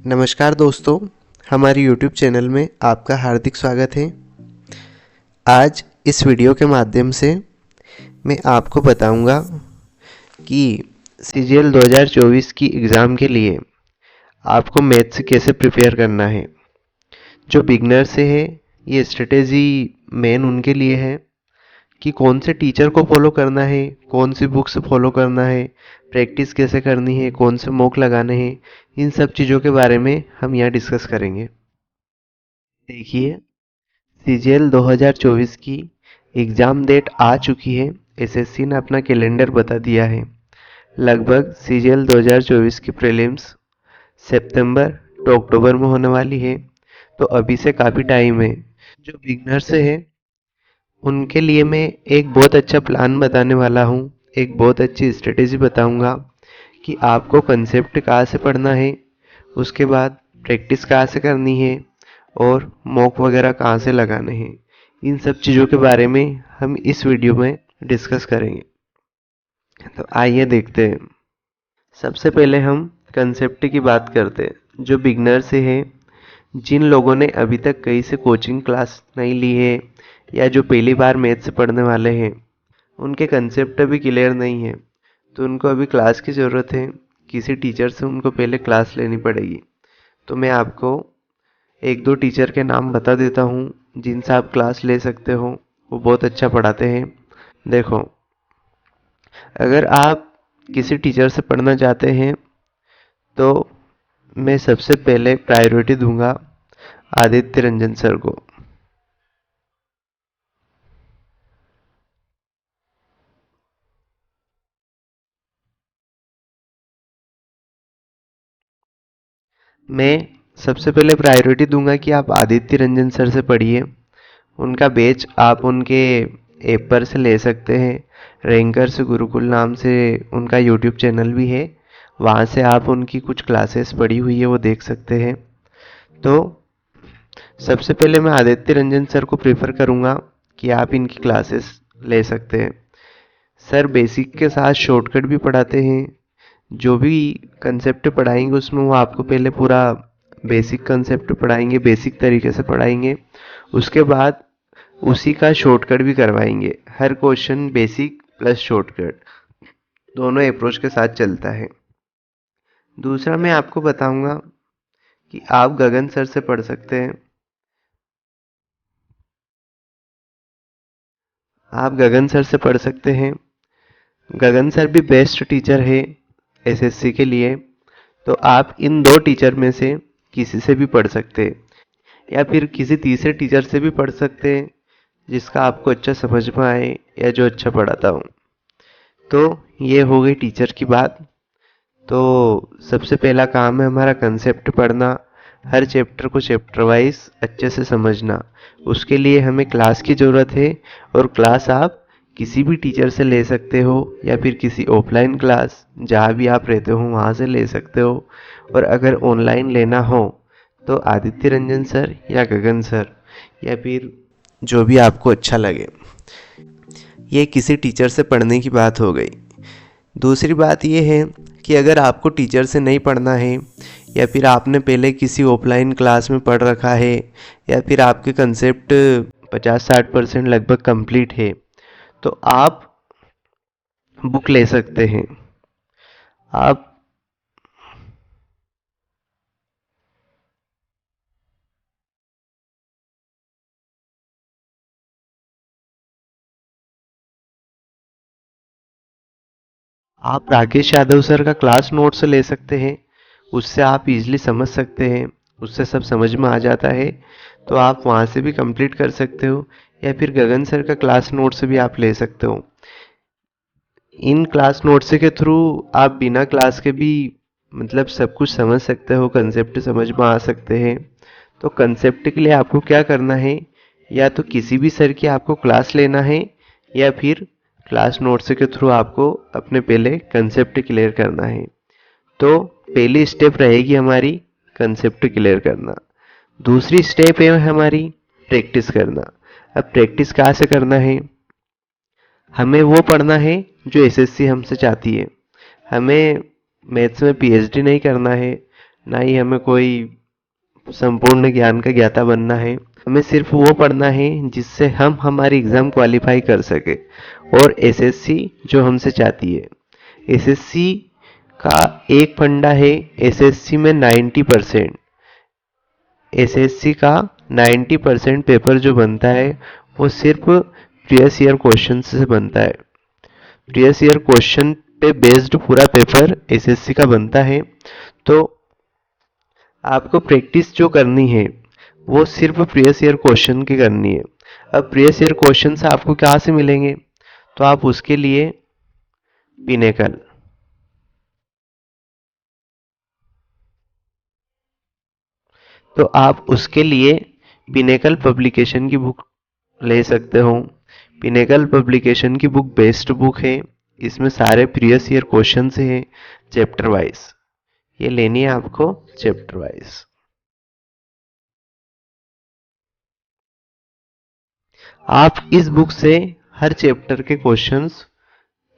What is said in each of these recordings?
नमस्कार दोस्तों, हमारे YouTube चैनल में आपका हार्दिक स्वागत है। आज इस वीडियो के माध्यम से मैं आपको बताऊंगा कि CGL 2024 की एग्ज़ाम के लिए आपको मैथ से कैसे प्रिपेयर करना है। जो बिगनर से है, ये स्ट्रेटेजी मेन उनके लिए है कि कौन से टीचर को फॉलो करना है, कौन सी बुक्स फॉलो करना है, प्रैक्टिस कैसे करनी है, कौन से मॉक लगाने हैं। इन सब चीज़ों के बारे में हम यहाँ डिस्कस करेंगे। देखिए, CGL 2024 की एग्ज़ाम डेट आ चुकी है। एसएससी ने अपना कैलेंडर बता दिया है। लगभग CGL 2024 की प्रीलिम्स सितंबर टू अक्टूबर में होने वाली है, तो अभी से काफ़ी टाइम है। जो बिगनर्स है उनके लिए मैं एक बहुत अच्छा प्लान बताने वाला हूँ, एक बहुत अच्छी स्ट्रेटेजी बताऊँगा कि आपको कंसेप्ट कहाँ से पढ़ना है, उसके बाद प्रैक्टिस कहाँ से करनी है और मॉक वगैरह कहाँ से लगाने हैं। इन सब चीज़ों के बारे में हम इस वीडियो में डिस्कस करेंगे। तो आइए देखते हैं। सबसे पहले हम कंसेप्ट की बात करते हैं। जो बिगनर से है, जिन लोगों ने अभी तक कहीं से कोचिंग क्लास नहीं ली है या जो पहली बार मैथ से पढ़ने वाले हैं, उनके कंसेप्ट अभी क्लियर नहीं है, तो उनको अभी क्लास की ज़रूरत है। किसी टीचर से उनको पहले क्लास लेनी पड़ेगी। तो मैं आपको एक दो टीचर के नाम बता देता हूँ जिनसे आप क्लास ले सकते हो। वो बहुत अच्छा पढ़ाते हैं। देखो, अगर आप किसी टीचर से पढ़ना चाहते हैं तो मैं सबसे पहले प्रायोरिटी दूंगा आदित्य रंजन सर को। मैं सबसे पहले प्रायोरिटी दूंगा कि आप आदित्य रंजन सर से पढ़िए। उनका बैच आप उनके ऐप पर से ले सकते हैं। रैंकर्स गुरुकुल नाम से उनका यूट्यूब चैनल भी है, वहाँ से आप उनकी कुछ क्लासेस पढ़ी हुई है वो देख सकते हैं। तो सबसे पहले मैं आदित्य रंजन सर को प्रेफर करूँगा कि आप इनकी क्लासेस ले सकते हैं। सर बेसिक के साथ शॉर्टकट भी पढ़ाते हैं। जो भी कंसेप्ट पढ़ाएंगे उसमें वो आपको पहले पूरा बेसिक कंसेप्ट पढ़ाएंगे, बेसिक तरीके से पढ़ाएंगे। उसके बाद उसी का शॉर्टकट भी करवाएंगे। हर क्वेश्चन बेसिक प्लस शॉर्टकट दोनों अप्रोच के साथ चलता है। दूसरा मैं आपको बताऊंगा कि आप गगन सर से पढ़ सकते हैं। आप गगन सर से पढ़ सकते हैं। गगन सर भी बेस्ट टीचर है एसएससी के लिए। तो आप इन दो टीचर में से किसी से भी पढ़ सकते हैं, या फिर किसी तीसरे टीचर से भी पढ़ सकते हैं जिसका आपको अच्छा समझ में आए या जो अच्छा पढ़ाता हो। तो ये हो गई टीचर की बात। तो सबसे पहला काम है हमारा कंसेप्ट पढ़ना, हर चैप्टर को चैप्टर वाइज अच्छे से समझना। उसके लिए हमें क्लास की ज़रूरत है, और क्लास आप किसी भी टीचर से ले सकते हो या फिर किसी ऑफलाइन क्लास जहाँ भी आप रहते हो वहाँ से ले सकते हो। और अगर ऑनलाइन लेना हो तो आदित्य रंजन सर या गगन सर या फिर जो भी आपको अच्छा लगे। ये किसी टीचर से पढ़ने की बात हो गई। दूसरी बात ये है कि अगर आपको टीचर से नहीं पढ़ना है, या फिर आपने पहले किसी ऑफलाइन क्लास में पढ़ रखा है, या फिर आपके कंसेप्ट 50-60% लगभग कंप्लीट है, तो आप बुक ले सकते हैं। आप आप राकेश यादव सर का क्लास नोट्स ले सकते हैं। उससे आप इजीली समझ सकते हैं, उससे सब समझ में आ जाता है। तो आप वहाँ से भी कंप्लीट कर सकते हो, या फिर गगन सर का क्लास नोट्स भी आप ले सकते हो। इन क्लास नोट्स के थ्रू आप बिना क्लास के भी मतलब सब कुछ समझ सकते हो, कंसेप्ट समझ में आ सकते हैं। तो कंसेप्ट के लिए आपको क्या करना है, या तो किसी भी सर की आपको क्लास लेना है, या फिर क्लास नोट्स के थ्रू आपको अपने पहले कंसेप्ट क्लियर करना है। तो पहली स्टेप रहेगी हमारी कंसेप्ट क्लियर करना। दूसरी स्टेप है हमारी प्रैक्टिस करना। अब प्रैक्टिस कहाँ से करना है? हमें वो पढ़ना है जो एसएससी हमसे चाहती है। हमें मैथ्स में पीएचडी नहीं करना है, ना ही हमें कोई संपूर्ण ज्ञान का ज्ञाता बनना है। हमें सिर्फ वो पढ़ना है जिससे हम हमारी एग्ज़ाम क्वालिफाई कर सके। और एसएससी जो हमसे चाहती है, एसएससी का एक फंडा है, एसएससी में 90%, एसएससी का 90% पेपर जो बनता है वो सिर्फ प्रीवियस ईयर क्वेश्चन से बनता है। प्रीवियस ईयर क्वेश्चन पे बेस्ड पूरा पेपर एसएससी का बनता है। तो आपको प्रैक्टिस जो करनी है वो सिर्फ प्रीवियस ईयर क्वेश्चन की करनी है। अब प्रीवियस ईयर क्वेश्चन से आपको कहाँ से मिलेंगे, तो आप उसके लिए पिनेकल, तो आप उसके लिए पिनेकल पब्लिकेशन की बुक ले सकते हो। पिनेकल पब्लिकेशन की बुक बेस्ट बुक है। इसमें सारे प्रीवियस ईयर क्वेश्चन हैं चैप्टर वाइज। ये लेनी है आपको चैप्टर वाइज। आप इस बुक से हर चैप्टर के क्वेश्चंस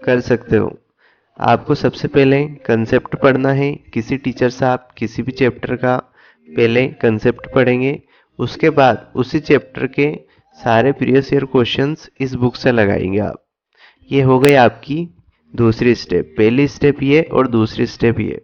कर सकते हो। आपको सबसे पहले कंसेप्ट पढ़ना है। किसी टीचर से आप किसी भी चैप्टर का पहले कंसेप्ट पढ़ेंगे, उसके बाद उसी चैप्टर के सारे प्रीवियस ईयर क्वेश्चंस इस बुक से लगाएंगे आप। ये हो गई आपकी दूसरी स्टेप। पहली स्टेप ये और दूसरी स्टेप ये।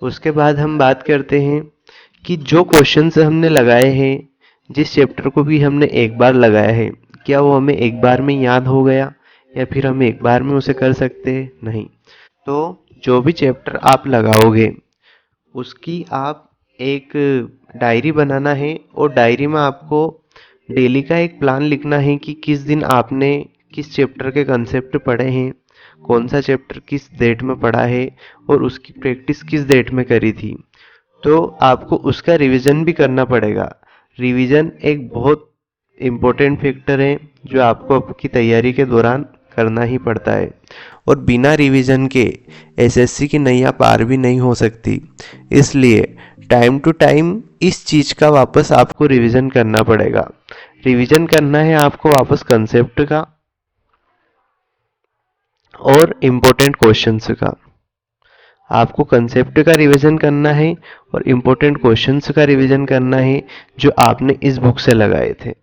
उसके बाद हम बात करते हैं कि जो क्वेश्चंस हमने लगाए हैं, जिस चैप्टर को भी हमने एक बार लगाया है, क्या वो हमें एक बार में याद हो गया या फिर हम एक बार में उसे कर सकते हैं? नहीं। तो जो भी चैप्टर आप लगाओगे उसकी आप एक डायरी बनाना है और डायरी में आपको डेली का एक प्लान लिखना है कि किस दिन आपने किस चैप्टर के कंसेप्ट पढ़े हैं, कौन सा चैप्टर किस डेट में पढ़ा है और उसकी प्रैक्टिस किस डेट में करी थी। तो आपको उसका रिवीजन भी करना पड़ेगा। रिवीजन एक बहुत इम्पोर्टेंट फैक्टर है जो आपको आपकी तैयारी के दौरान करना ही पड़ता है। और बिना रिवीजन के एसएससी की नैया पार भी नहीं हो सकती। इसलिए टाइम टू टाइम इस चीज़ का वापस आपको रिवीजन करना पड़ेगा। रिवीजन करना है आपको वापस कंसेप्ट का और इम्पोर्टेंट क्वेश्चंस का। आपको कंसेप्ट का रिवीजन करना है और इम्पोर्टेंट क्वेश्चंस का रिवीजन करना है जो आपने इस बुक से लगाए थे।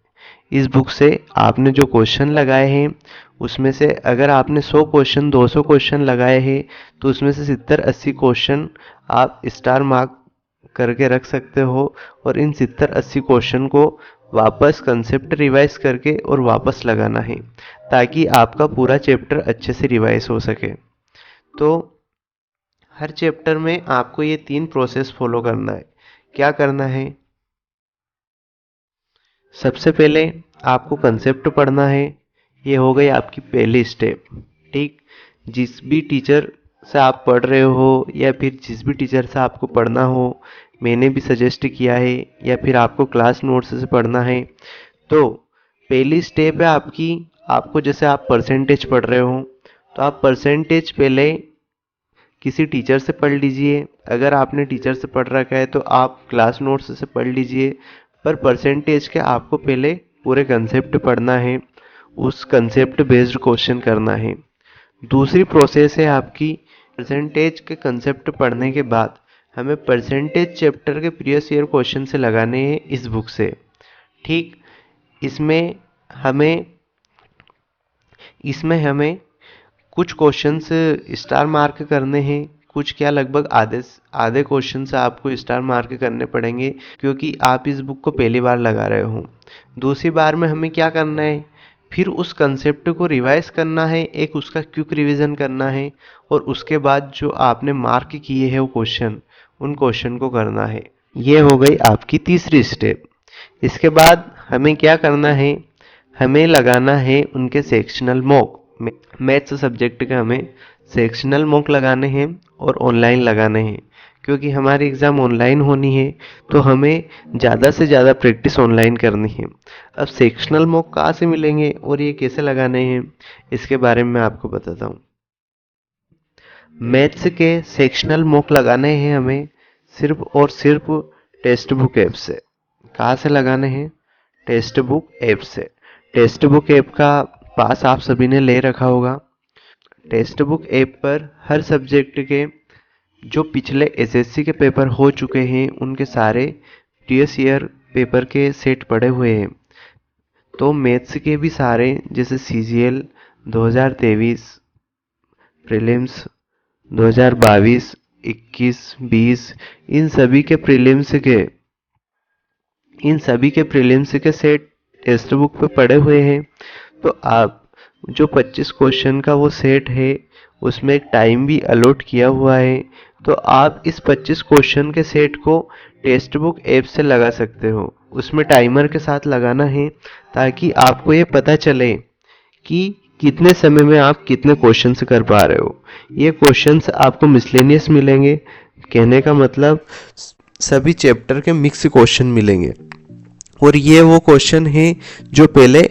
इस बुक से आपने जो क्वेश्चन लगाए हैं उसमें से अगर आपने 100 क्वेश्चन 200 क्वेश्चन लगाए हैं तो उसमें से 70-80 क्वेश्चन आप स्टार मार्क करके रख सकते हो और इन 70-80 क्वेश्चन को वापस कंसेप्ट रिवाइज करके और वापस लगाना है ताकि आपका पूरा चैप्टर अच्छे से रिवाइज हो सके। तो हर चैप्टर में आपको ये 3 प्रोसेस फॉलो करना है। क्या करना है? सबसे पहले आपको कंसेप्ट पढ़ना है। ये हो गई आपकी पहली स्टेप। ठीक, जिस भी टीचर से आप पढ़ रहे हो या फिर जिस भी टीचर से आपको पढ़ना हो, मैंने भी सजेस्ट किया है या फिर आपको क्लास नोट्स से पढ़ना है, तो पहली स्टेप है आपकी। आपको जैसे आप परसेंटेज पढ़ रहे हो तो आप परसेंटेज पहले किसी टीचर से पढ़ लीजिए। अगर आपने टीचर से पढ़ रखा है तो आप क्लास नोट्स से पढ़ लीजिए। पर परसेंटेज के आपको पहले पूरे कंसेप्ट पढ़ना है, उस कंसेप्ट बेस्ड क्वेश्चन करना है। दूसरी प्रोसेस है आपकी, परसेंटेज के कंसेप्ट पढ़ने के बाद हमें परसेंटेज चैप्टर के प्रीवियस ईयर क्वेश्चन से लगाने हैं इस बुक से। ठीक, इसमें हमें इसमें हमें कुछ क्वेश्चंस स्टार मार्क करने हैं, कुछ क्या लगभग आधे आधे क्वेश्चन से आपको स्टार मार्क करने पड़ेंगे क्योंकि आप इस बुक को पहली बार लगा रहे हो। दूसरी बार में हमें क्या करना है, फिर उस कंसेप्ट को रिवाइज करना है, एक उसका क्विक रिवीजन करना है और उसके बाद जो आपने मार्क किए हैं वो क्वेश्चन, उन क्वेश्चन को करना है। ये हो गई आपकी तीसरी स्टेप। इसके बाद हमें क्या करना है, हमें लगाना है उनके सेक्शनल मॉक। मैथ्स सब्जेक्ट के हमें सेक्शनल मॉक लगाने हैं और ऑनलाइन लगाने हैं क्योंकि हमारी एग्ज़ाम ऑनलाइन होनी है तो हमें ज़्यादा से ज़्यादा प्रैक्टिस ऑनलाइन करनी है। अब सेक्शनल मॉक कहाँ से मिलेंगे और ये कैसे लगाने हैं इसके बारे में मैं आपको बताता हूँ। मैथ्स के सेक्शनल मॉक लगाने हैं हमें सिर्फ और सिर्फ टेक्स्ट बुक ऐप से। कहाँ से लगाने हैं? टेक्स्ट बुक ऐप से। टेक्स्ट बुक ऐप का पास आप सभी ने ले रखा होगा। टेक्स्ट बुक ऐप पर हर सब्जेक्ट के जो पिछले एसएससी के पेपर हो चुके हैं उनके सारे प्रीवियस ईयर पेपर के सेट पड़े हुए हैं। तो मैथ्स के भी सारे, जैसे सीजीएल 2023, प्रीलिम्स 2022, 21, 20, इन सभी के प्रीलिम्स के सेट टेक्स्ट बुक पे पड़े हुए हैं। तो आप जो 25 क्वेश्चन का वो सेट है उसमें एक टाइम भी अलॉट किया हुआ है। तो आप इस 25 क्वेश्चन के सेट को टेक्स्ट बुक ऐप से लगा सकते हो। उसमें टाइमर के साथ लगाना है ताकि आपको ये पता चले कि कितने समय में आप कितने क्वेश्चंस कर पा रहे हो। ये क्वेश्चंस आपको मिसलेनियस मिलेंगे, कहने का मतलब सभी चैप्टर के मिक्स क्वेश्चन मिलेंगे। और ये वो क्वेश्चन हैं जो पहले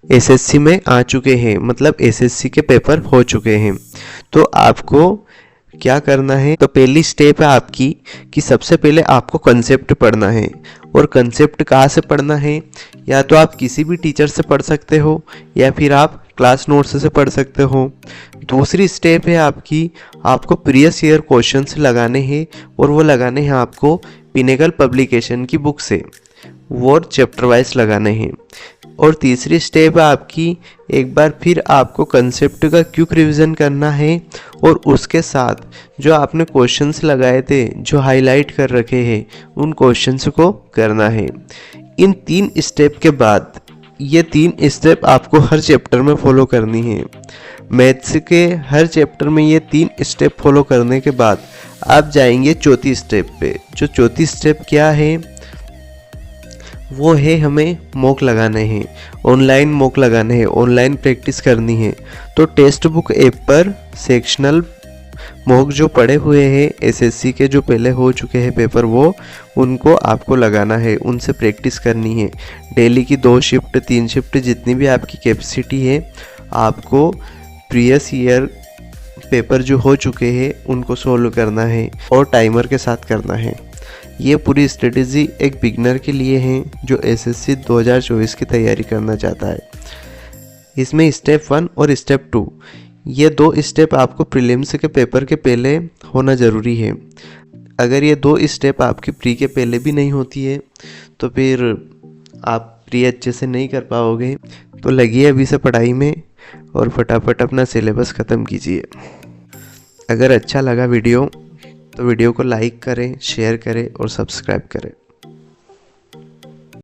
एसएससी में आ चुके हैं, मतलब एसएससी के पेपर हो चुके हैं। तो आपको क्या करना है, तो पहली स्टेप है आपकी कि सबसे पहले आपको कंसेप्ट पढ़ना है। और कंसेप्ट कहाँ से पढ़ना है, या तो आप किसी भी टीचर से पढ़ सकते हो या फिर आप क्लास नोट्स से पढ़ सकते हो। दूसरी स्टेप है आपकी, आपको प्रीवियस ईयर क्वेश्चंस लगाने हैं और वो लगाने हैं आपको पिनेकल पब्लिकेशन की बुक से, वो चैप्टर वाइज लगाने हैं। और तीसरी स्टेप है आपकी, एक बार फिर आपको कंसेप्ट का क्विक रिवीजन करना है और उसके साथ जो आपने क्वेश्चंस लगाए थे, जो हाईलाइट कर रखे हैं, उन क्वेश्चंस को करना है। इन 3 स्टेप के बाद, ये 3 स्टेप आपको हर चैप्टर में फॉलो करनी है। मैथ्स के हर चैप्टर में ये 3 स्टेप फॉलो करने के बाद आप जाएंगे चौथी स्टेप पे। जो चौथी स्टेप क्या है, वो है हमें मॉक लगाने हैं, ऑनलाइन मॉक लगाने हैं, ऑनलाइन प्रैक्टिस करनी है। तो टेक्स्ट बुक ऐप पर सेक्शनल मॉक जो पड़े हुए हैं एसएससी के, जो पहले हो चुके हैं पेपर, वो उनको आपको लगाना है, उनसे प्रैक्टिस करनी है। डेली की 2 शिफ्ट 3 शिफ्ट जितनी भी आपकी कैपेसिटी है, आपको प्रीवियस ईयर पेपर जो हो चुके हैं उनको सोल्व करना है और टाइमर के साथ करना है। ये पूरी स्ट्रेटेजी एक बिगनर के लिए है जो एसएससी 2024 की तैयारी करना चाहता है। इसमें स्टेप 1 और स्टेप 2, ये 2 स्टेप आपको प्रीलिम्स के पेपर के पहले होना ज़रूरी है। अगर ये 2 स्टेप आपकी प्री के पहले भी नहीं होती है तो फिर आप प्री अच्छे से नहीं कर पाओगे। तो लगिए अभी से पढ़ाई में और फटाफट अपना सिलेबस ख़त्म कीजिए। अगर अच्छा लगा वीडियो तो वीडियो को लाइक करें, शेयर करें और सब्सक्राइब करें।